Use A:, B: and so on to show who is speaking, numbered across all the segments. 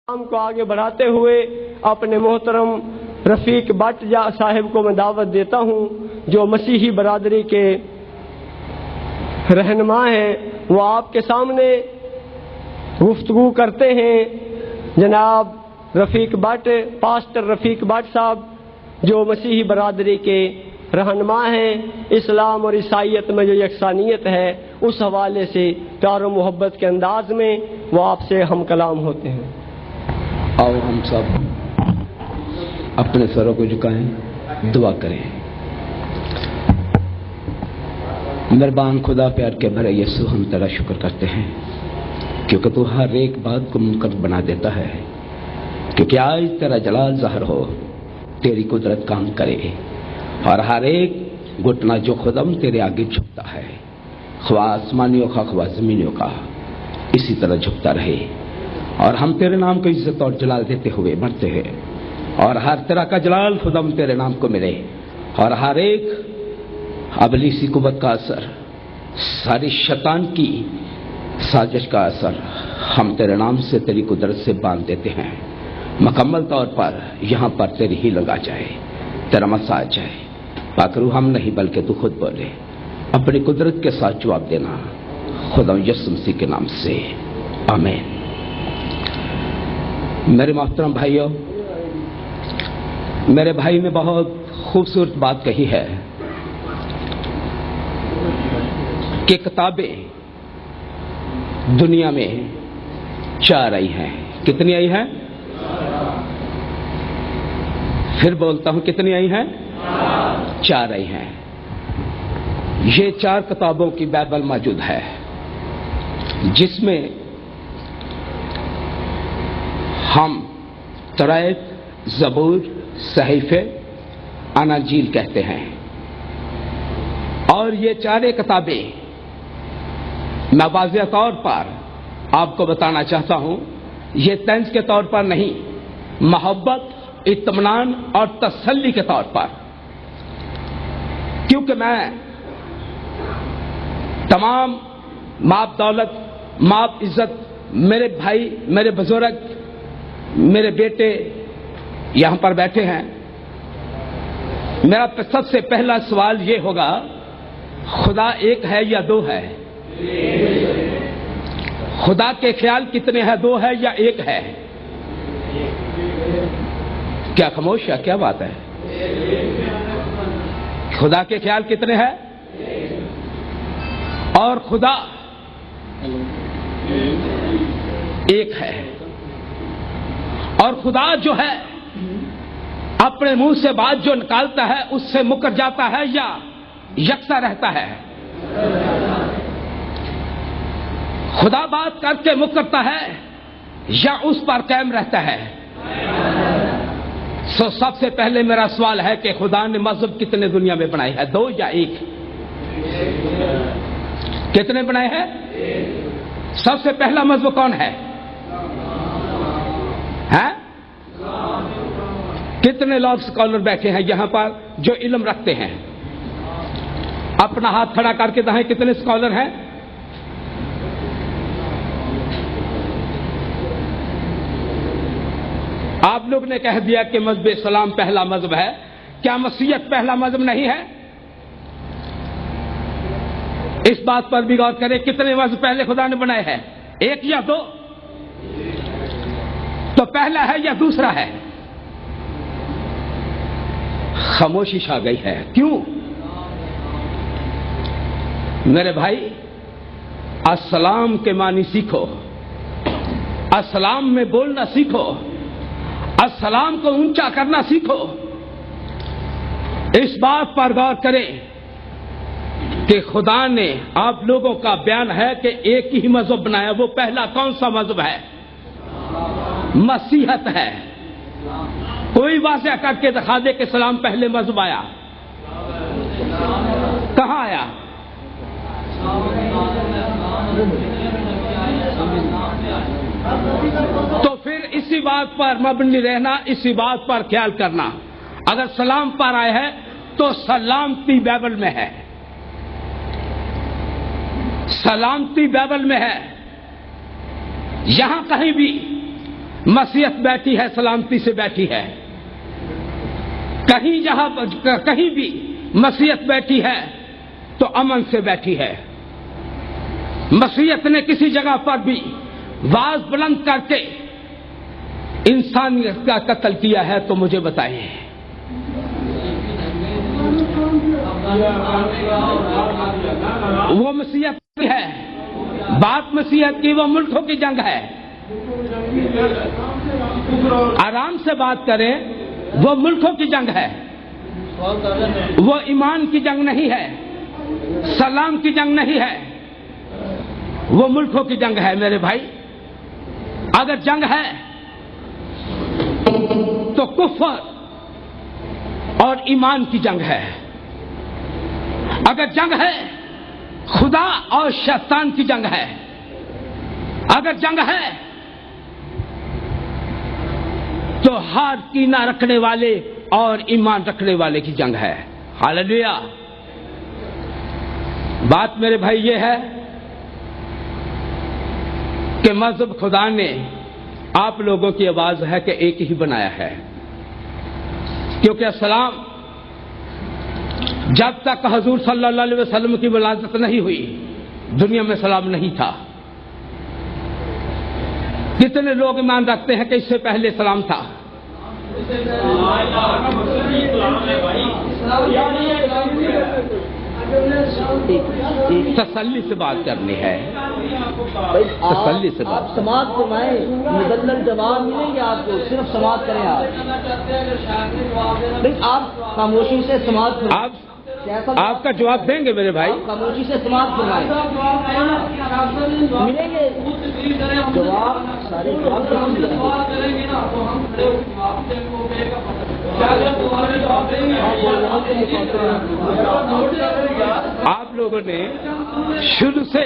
A: کام کو آگے بڑھاتے ہوئے اپنے محترم رفیق بٹ صاحب کو میں دعوت دیتا ہوں جو مسیحی برادری کے رہنما ہیں، وہ آپ کے سامنے گفتگو کرتے ہیں۔ جناب رفیق بٹ، پاسٹر رفیق بٹ صاحب جو مسیحی برادری کے رہنما ہیں، اسلام اور عیسائیت میں جو یکسانیت ہے اس حوالے سے پیار و محبت کے انداز میں وہ آپ سے ہم کلام ہوتے ہیں۔
B: آؤ ہم سب اپنے سروں کو جھکائیں، دعا کریں۔ مہربان خدا، پیار کے بھرے یسوع، ہم تیرا شکر کرتے ہیں کیونکہ تو ہر ایک بات کو ممکن بنا دیتا ہے، کیونکہ آج تیرا جلال ظاہر ہو، تیری قدرت کام کرے اور ہر ایک گھٹنا جو خدم تیرے آگے جھکتا ہے، خواہ آسمانیوں کا خواہ زمینیوں کا، اسی طرح جھکتا رہے اور ہم تیرے نام کو عزت اور جلال دیتے ہوئے مرتے ہیں، اور ہر طرح کا جلال خدم تیرے نام کو ملے، اور ہر ایک ابلیسی قوت کا اثر، ساری شیطان کی سازش کا اثر ہم تیرے نام سے، تیری قدرت سے باندھ دیتے ہیں۔ مکمل طور پر یہاں پر تیری ہی لگا جائے، تیرا مسا آ جائے۔ پاک روح ہم نہیں بلکہ تو خود بولے، اپنی قدرت کے ساتھ جواب دینا، خدا یسوع مسیح کے نام سے، آمین۔ میرے محترم بھائیوں، میرے بھائی نے بہت خوبصورت بات کہی ہے کہ کتابیں دنیا میں 4 آئی ہیں۔ کتنی آئی ہیں؟ پھر بولتا ہوں، کتنی آئی ہیں؟ 4 آئی ہیں۔ یہ 4 کتابوں کی بائبل موجود ہے، جس میں ہم تورات، زبور، صحیفے، اناجیل کہتے ہیں، اور یہ 4 کتابیں میں واضح طور پر آپ کو بتانا چاہتا ہوں، یہ طنز کے طور پر نہیں، محبت، اطمینان اور تسلی کے طور پر، کیونکہ میں تمام ماپ دولت، ماپ عزت، میرے بھائی، میرے بزرگ، میرے بیٹے یہاں پر بیٹھے ہیں، میرا سب سے پہلا سوال یہ ہوگا، خدا ایک ہے یا 2 ہے؟ خدا کے خیال کتنے ہیں؟ 2 ہے یا 1 ہے؟ کیا خاموش ہے؟ کیا بات ہے؟ خدا کے خیال کتنے ہیں؟ اور خدا ایک ہے، اور خدا جو ہے اپنے منہ سے بات جو نکالتا ہے اس سے مکر جاتا ہے یا یکساں رہتا ہے؟ خدا بات کر کے مکرتا ہے یا اس پر قائم رہتا ہے؟ سب سے پہلے میرا سوال ہے کہ خدا نے مذہب کتنے دنیا میں بنائے ہیں؟ 2 یا 1؟ کتنے بنائے ہیں؟ سب سے پہلا مذہب کون ہے؟ کتنے لوگ اسکالر بیٹھے ہیں یہاں پر جو علم رکھتے ہیں؟ اپنا ہاتھ کھڑا کر کے دکھائیں کتنے اسکالر ہیں؟ آپ لوگ نے کہہ دیا کہ مذہب اسلام پہلا مذہب ہے، کیا مسیحیت پہلا مذہب نہیں ہے؟ اس بات پر بھی غور کریں، کتنے مذہب پہلے خدا نے بنائے ہیں؟ 1 یا 2؟ تو پہلا ہے یا دوسرا ہے؟ خاموشی چھا گئی ہے، کیوں؟ میرے بھائی، السلام کے معنی سیکھو، السلام میں بولنا سیکھو، السلام کو اونچا کرنا سیکھو۔ اس بات پر غور کریں کہ خدا نے آپ لوگوں کا بیان ہے کہ ایک ہی مذہب بنایا، وہ پہلا کون سا مذہب ہے؟ مسیحیت ہے۔ کوئی واضح کر کے دکھا دے کہ اسلام پہلے مذہب آیا؟ کہاں آیا؟ تو پھر اسی بات پر مبنی رہنا، اسی بات پر خیال کرنا، اگر سلام پر آئے ہے تو سلامتی بائبل میں ہے، سلامتی بائبل میں ہے۔ یہاں کہیں بھی मसीहत बैठी है, सलामती से बैठी है। कहीं भी मसीहत बैठी है तो अमन से बैठी है। मसीहत ने किसी जगह पर भी आवाज बुलंद करके इंसानियत का कत्ल किया है तो मुझे बताइए। वो मसीहत है, बात मसीहत की, वो मुल्कों की जंग है। आराम से बात करें, वो मुल्कों की जंग है, वो ईमान की जंग नहीं है, सलाम की जंग नहीं है, वो मुल्कों की जंग है मेरे भाई। अगर जंग है तो कुफ्र और ईमान की जंग है। अगर जंग है खुदा और शैतान की जंग है। अगर जंग है तो हार कीना रखने वाले और ईमान रखने वाले की जंग है। हालेलुया। बात मेरे भाई ये है कि मज़हब खुदा ने आप लोगों की आवाज है कि एक ही बनाया है, क्योंकि अस्सलाम जब तक हजूर सल्लल्लाहु अलैहि वसल्लम की विलादत नहीं हुई दुनिया में सलाम नहीं था। कितने लोग ईमान रखते हैं कि इससे पहले सलाम था? तसल्ली से बात करनी है, तसल्ली से बात।
C: आप समाअत फरमाएं, मुदल्लल जवाब मिलेंगे आपको, सिर्फ समाअत करें आप। नहीं, आप खामोशी से समाअत फरमाएं।
B: आपका जवाब देंगे मेरे भाई।
C: खामोशी से समाअत फरमाएं, मिलेंगे जवाब, सारे जवाब
B: आप लोगों ने शुरू से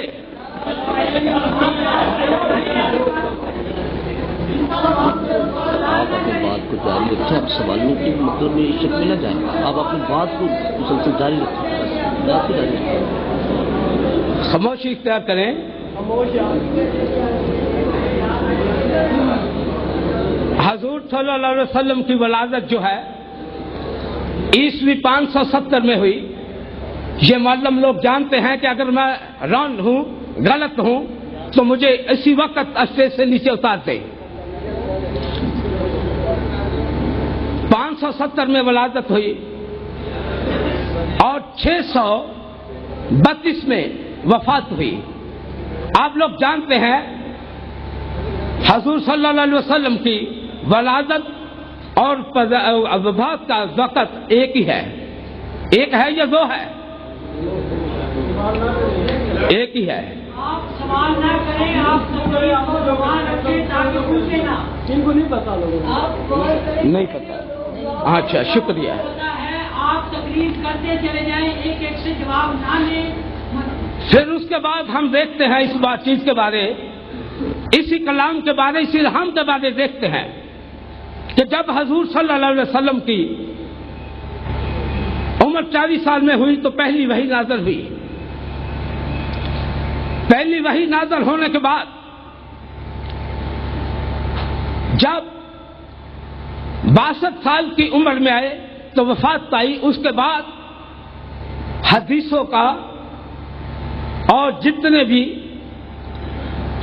C: आप अपनी बात को जारी रखें। आप सवालों के मतलब में शक में न जाए, आप अपनी बात को मुसलसल जारी रखें, बात को जारी रखें।
B: खामोशी इख्तियार करें। हजूर सल्लल्लाहु अलैहि वसल्लम की वलादत जो है ईस्वी 570 में हुई। ये मालूम लोग जानते हैं कि अगर मैं रॉन्ग हूं, गलत हूं, तो मुझे इसी वक्त स्टेज से नीचे उतार दे। 570 में वलादत हुई और 632 में वफात हुई। आप लोग जानते हैं हजूर सल्लल्लाहु अलैहि वसल्लम की वलादत और वफात का वक़्त एक ही है। एक है या दो है? एक ही है।
D: आप सवाल ना करें, आप सवाल रखें ताकि पूछे ना।
A: इनको नहीं पता, लोगों
B: नहीं पता। अच्छा, शुक्रिया।
D: आप तकलीफ करते चले जाएं, एक एक से जवाब ना लें।
B: फिर उसके बाद हम देखते हैं इस बातचीत के बारे, इसी कलाम के बारे, इसी इल्हाम के बारे देखते हैं कि जब हजूर सल्लल्लाहु अलैहि वसल्लम की उम्र 40 साल में हुई तो पहली वही नाज़िल हुई। पहली वही नाज़िल होने के बाद जब 62 साल की उम्र में आए तो वफात पाई। उसके बाद हदीसों का और जितने भी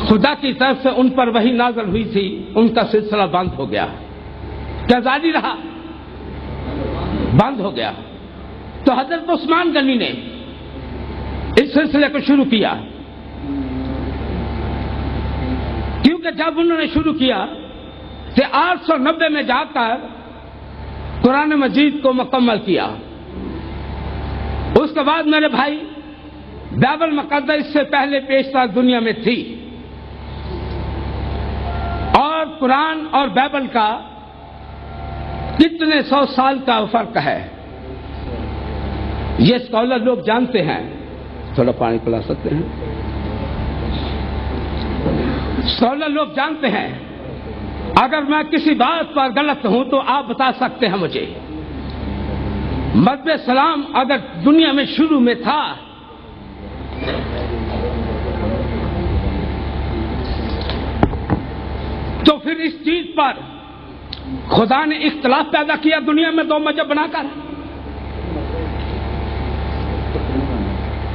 B: खुदा की तरफ से उन पर वही नाज़िल हुई थी उनका सिलसिला बंद हो गया। क्या जारी रहा? बंद हो गया। तो हजरत उस्मान गनी ने इस सिलसिले को शुरू किया, क्योंकि जब उन्होंने शुरू किया कि 890 में जाकर कुरान मजीद को मुकम्मल किया। उसके बाद मेरे भाई बाइबल मुक़द्दस इससे पहले पेशतर दुनिया में थी और कुरान और बाइबल का कितने 100 साल का फर्क है ये स्कॉलर लोग जानते हैं। थोड़ा पानी पिला सकते हैं? स्कॉलर लोग जानते हैं। अगर मैं किसी बात पर गलत हूं तो आप बता सकते हैं मुझे। मज़हब सलाम अगर दुनिया में शुरू में था तो फिर फिर इस चीज पर खुदा ने इख्तलाफ पैदा किया दुनिया में 2 मजहब बनाकर?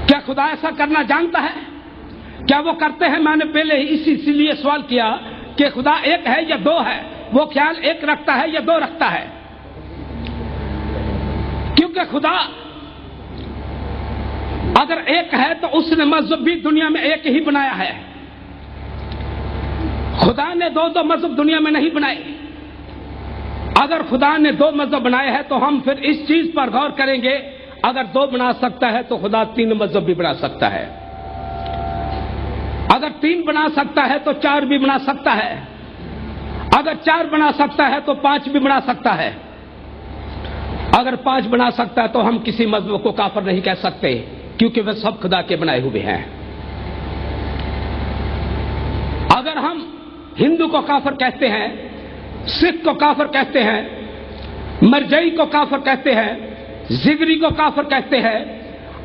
B: क्या खुदा ऐसा करना जानता है? क्या वो करते हैं? मैंने पहले ही इसीलिए सवाल किया कि खुदा एक है या 2 है। वो ख्याल एक रखता है या 2 रखता है? क्योंकि खुदा अगर एक है तो उसने मजहब भी दुनिया में एक ही बनाया है। खुदा ने 2 मजहब दुनिया में नहीं बनाए। अगर खुदा ने 2 मजहब बनाए हैं तो हम फिर इस चीज पर गौर करेंगे, अगर 2 बना सकता है तो खुदा 3 मजहब भी बना सकता है। अगर 3 बना सकता है तो 4 भी बना सकता है। अगर 4 बना सकता है तो 5 भी बना सकता है। अगर 5 बना सकता है तो हम किसी मजहब को काफिर नहीं कह सकते, क्योंकि वे सब खुदा के बनाए हुए हैं। अगर हम हिंदू को काफिर कहते हैं, सिख को काफिर कहते हैं, मरजई को काफिर कहते हैं, जिगरी को काफिर कहते हैं,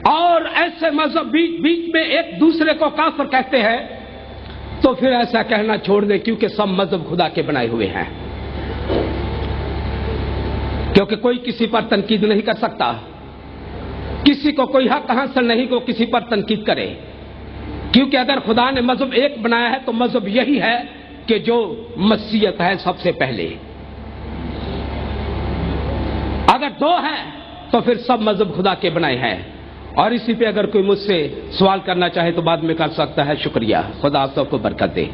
B: और ऐसे मजहब बीच में एक दूसरे को काफिर कहते हैं, तो फिर ऐसा कहना छोड़ दे, क्योंकि सब मजहब खुदा के बनाए हुए हैं। क्योंकि कोई किसी पर तनकीद नहीं कर सकता, किसी को कोई हक हासिल नहीं को किसी पर तनकीद करे, क्योंकि अगर खुदा ने मजहब एक बनाया है तो मजहब यही है कि जो मसीहत है सबसे पहले। अगर 2 है तो फिर सब मजहब खुदा के बनाए हैं। और इसी पे अगर कोई मुझसे सवाल करना चाहे तो बाद में कर सकता है। शुक्रिया। खुदा आप सबको बरकत दे।